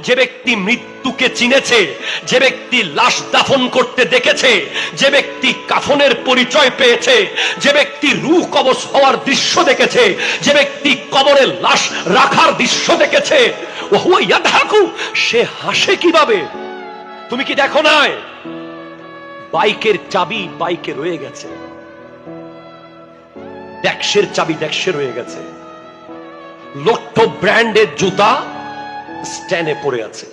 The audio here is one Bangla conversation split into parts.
যে ব্যক্তি মৃত্যুকে চিনেছে, যে ব্যক্তি লাশ দাফন করতে দেখেছে, যে ব্যক্তি কাফনের পরিচয় পেয়েছে, যে ব্যক্তি রূহ কবজ হওয়ার দৃশ্য দেখেছে, যে ব্যক্তি কবরে লাশ রাখার দৃশ্য দেখেছে, ওহুয়া ইয়াদহাকু, সে হাসে কিভাবে? তুমি কি দেখো নাই? বাইকের চাবি বাইকে রয়ে গেছে, ড্যাক্সের চাবি ড্যাক্সে রয়ে গেছে, লোট্টো ব্র্যান্ডের জুতা স্ট্যান্ডে পড়ে আছে,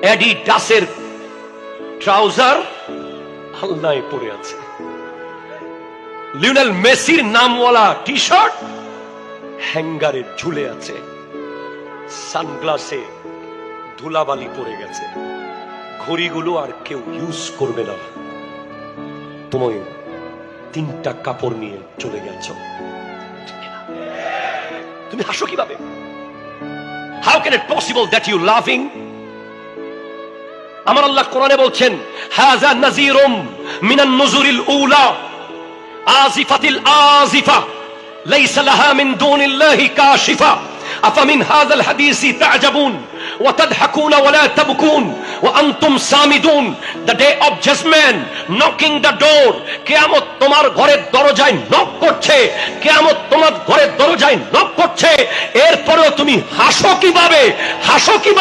অ্যাডিডাসের ট্রাউজার আলনায় পড়ে আছে, লিওনেল মেসির নামওয়ালা টি শার্ট হ্যাঙ্গারে ঝুলে আছে, সানগ্লাসে ধুলাবালি পড়ে গেছে, ঘড়িগুলো আর কেউ ইউজ করবে না, তুমি 3টা কাপড় নিয়ে চলে গেছ। তুমি হাসো কিভাবে? How can it possible that you laughing? আমার আল্লাহ কোরআনে বলছেন, হাযা নাযীরুম মিনান নুযুরিল উলা আজিফাতিল আজিফা লাইসা লাহা মিন দুনিল্লাহি কাশিফা আফামিন হাযাল হাদিসি তা'জাবুন ওয়া তাদহাকুনা ওয়া লা তাবকুন ওয়া আনতুম সামিদুন। The day of judgment, knocking the door, কিয়ামত তোমার ঘরের দরজায় নক করছে, কিয়ামত তোমার ঘরের দরজায় নক করছে, এরপরেও তুমি হাসো কিভাবে? হাসো কিভাবে?